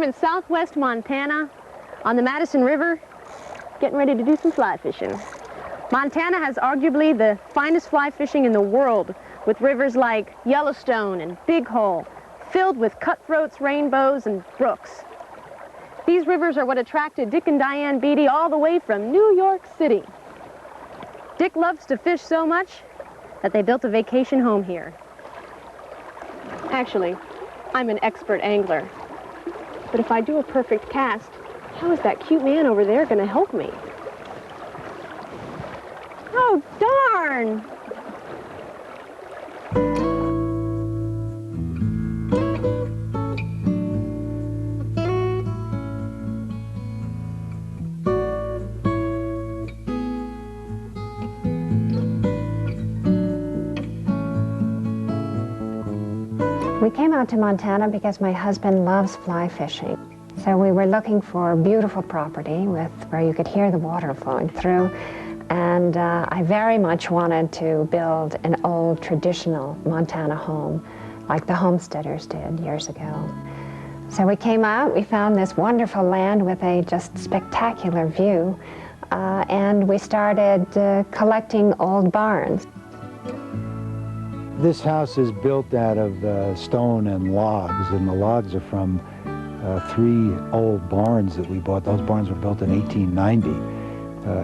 I'm in southwest Montana on the Madison River, getting ready to do some fly fishing. Montana has arguably the finest fly fishing in the world, with rivers like Yellowstone and Big Hole, filled with cutthroats, rainbows, and brooks. These rivers are what attracted Dick and Diane Beatty all the way from New York City. Dick loves to fish so much that they built a vacation home here. Actually, I'm an expert angler. But if I do a perfect cast, how is that cute man over there going to help me? Oh, darn! We came out to Montana because my husband loves fly fishing. So we were looking for a beautiful property where you could hear the water flowing through. And I very much wanted to build an old traditional Montana home like the homesteaders did years ago. So we came out, we found this wonderful land with a just spectacular view, and we started collecting old barns. This house is built out of stone and logs, and the logs are from 3 old barns that we bought. Those barns were built in 1890,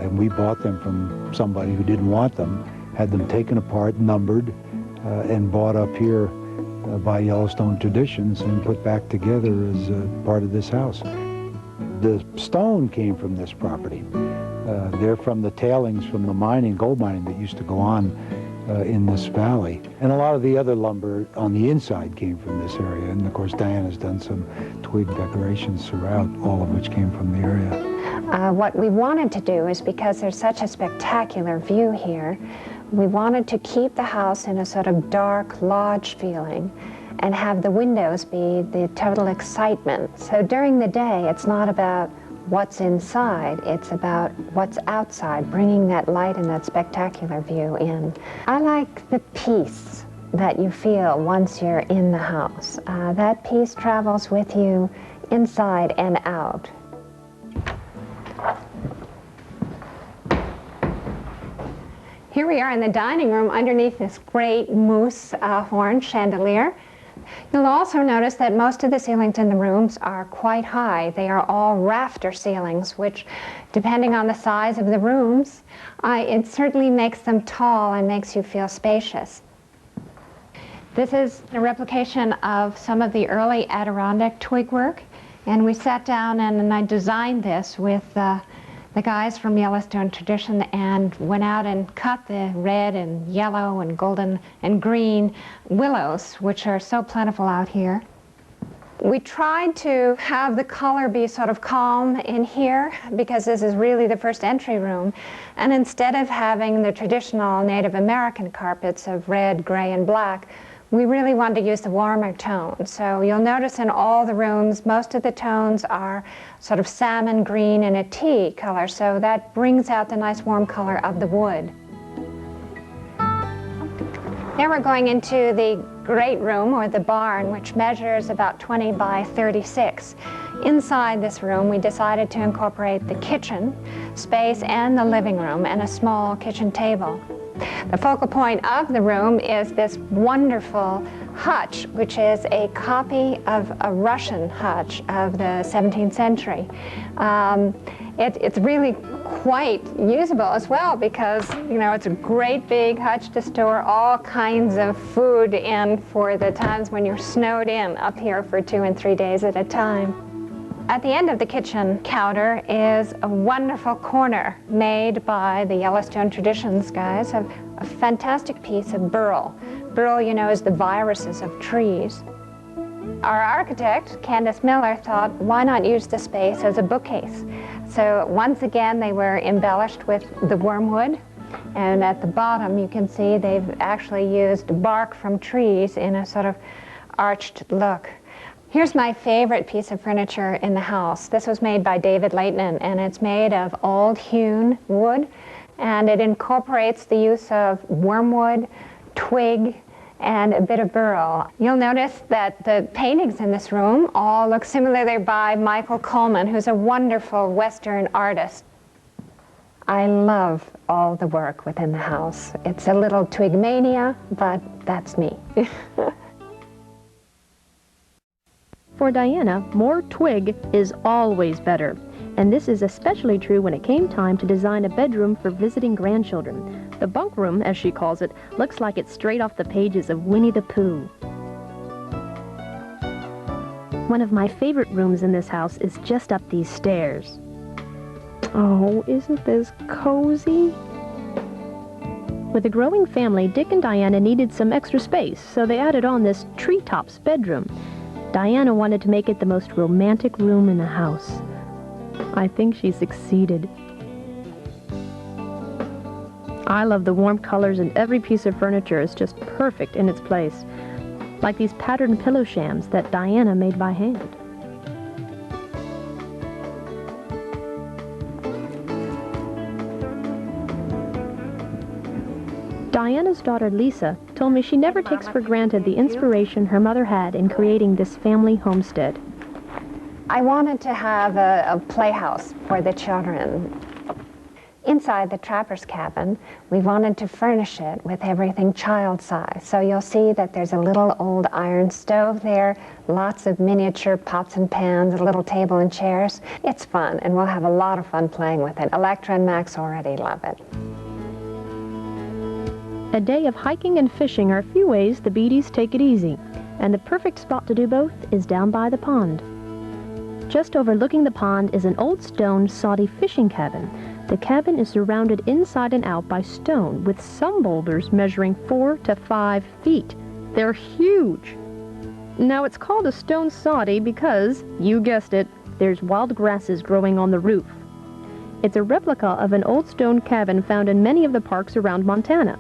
and we bought them from somebody who didn't want them, had them taken apart, numbered, and bought up here by Yellowstone traditions and put back together as part of this house. The stone came from this property. They're from the tailings from the mining, gold mining that used to go on in this valley. And a lot of the other lumber on the inside came from this area. And of course, Diane has done some twig decorations throughout, all of which came from the area. What we wanted to do is, because there's such a spectacular view here, we wanted to keep the house in a sort of dark lodge feeling and have the windows be the total excitement. So during the day, it's not about what's inside, it's about what's outside, bringing that light and that spectacular view in. I like the peace that you feel once you're in the house. That peace travels with you inside and out. Here we are in the dining room underneath this great moose horn chandelier. You'll also notice that most of the ceilings in the rooms are quite high. They are all rafter ceilings, which, depending on the size of the rooms, it certainly makes them tall and makes you feel spacious. This is a replication of some of the early Adirondack twig work, and we sat down and I designed this with the guys from Yellowstone Tradition and went out and cut the red and yellow and golden and green willows, which are so plentiful out here. We tried to have the color be sort of calm in here because this is really the first entry room, and instead of having the traditional Native American carpets of red, gray, and black, we really wanted to use the warmer tones. So you'll notice in all the rooms, most of the tones are sort of salmon green and a tea color, so that brings out the nice warm color of the wood. Now we're going into the great room, or the barn, which measures about 20 by 36. Inside this room, we decided to incorporate the kitchen space and the living room and a small kitchen table. The focal point of the room is this wonderful hutch, which is a copy of a Russian hutch of the 17th century. It's really quite usable as well because, you know, it's a great big hutch to store all kinds of food in for the times when you're snowed in up here for 2 and 3 days at a time. At the end of the kitchen counter is a wonderful corner made by the Yellowstone Traditions guys of a fantastic piece of burl. Burl, you know, is the viruses of trees. Our architect, Candace Miller, thought, why not use the space as a bookcase? So once again, they were embellished with the wormwood. And at the bottom, you can see they've actually used bark from trees in a sort of arched look. Here's my favorite piece of furniture in the house. This was made by David Leighton, and it's made of old hewn wood, and it incorporates the use of wormwood, twig, and a bit of burl. You'll notice that the paintings in this room all look similar. They're by Michael Coleman, who's a wonderful Western artist. I love all the work within the house. It's a little twigmania, but that's me. For Diana, more twig is always better. And this is especially true when it came time to design a bedroom for visiting grandchildren. The bunk room, as she calls it, looks like it's straight off the pages of Winnie the Pooh. One of my favorite rooms in this house is just up these stairs. Oh, isn't this cozy? With a growing family, Dick and Diana needed some extra space, so they added on this treetops bedroom. Diana wanted to make it the most romantic room in the house. I think she succeeded. I love the warm colors, and every piece of furniture is just perfect in its place, like these patterned pillow shams that Diana made by hand. Diana's daughter Lisa told me she never takes for granted the inspiration her mother had in creating this family homestead. I wanted to have a playhouse for the children. Inside the trapper's cabin, we wanted to furnish it with everything child-size. So you'll see that there's a little old iron stove there, lots of miniature pots and pans, a little table and chairs. It's fun, and we'll have a lot of fun playing with it. Electra and Max already love it. A day of hiking and fishing are a few ways the Beatties take it easy, and the perfect spot to do both is down by the pond. Just overlooking the pond is an old stone soddy fishing cabin. The cabin is surrounded inside and out by stone, with some boulders measuring 4 to 5 feet. They're huge. Now it's called a stone soddy because, you guessed it, there's wild grasses growing on the roof. It's a replica of an old stone cabin found in many of the parks around Montana.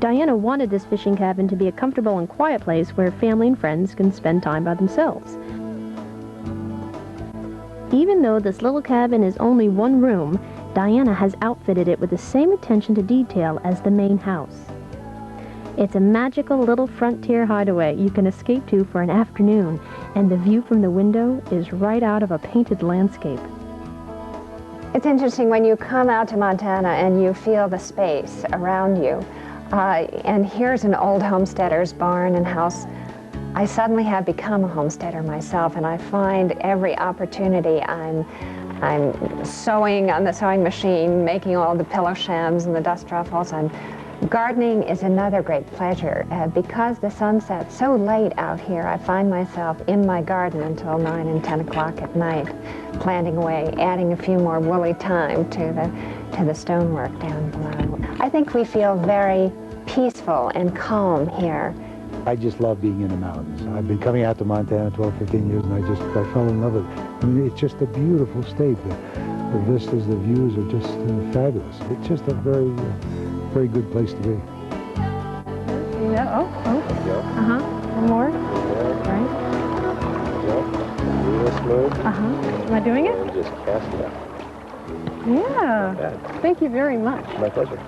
Diana wanted this fishing cabin to be a comfortable and quiet place where family and friends can spend time by themselves. Even though this little cabin is only one room, Diana has outfitted it with the same attention to detail as the main house. It's a magical little frontier hideaway you can escape to for an afternoon, and the view from the window is right out of a painted landscape. It's interesting when you come out to Montana and you feel the space around you. And here's an old homesteader's barn and house. I suddenly have become a homesteader myself, and I find every opportunity I'm sewing on the sewing machine, making all the pillow shams and the dust ruffles. Gardening is another great pleasure. Because the sun sets so late out here, I find myself in my garden until 9 and 10 o'clock at night, planting away, adding a few more woolly thyme to the stonework down below. I think we feel very peaceful and calm here. I just love being in the mountains. I've been coming out to Montana 12, 15 years, and I fell in love with it. I mean, it's just a beautiful state. The vistas, the views are just fabulous. It's just a very, very good place to be. Yeah, one more. Right. Real smooth. Am I doing it? And just cast it out. Yeah. Thank you very much. My pleasure.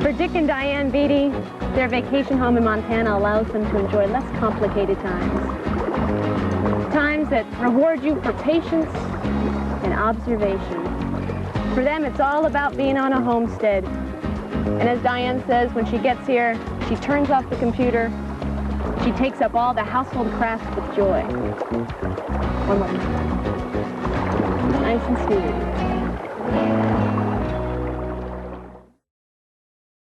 For Dick and Diane Beattie, their vacation home in Montana allows them to enjoy less complicated times. Times that reward you for patience and observation. For them, it's all about being on a homestead. And as Diane says, when she gets here, she turns off the computer. She takes up all the household crafts with joy. One more. Nice and smooth.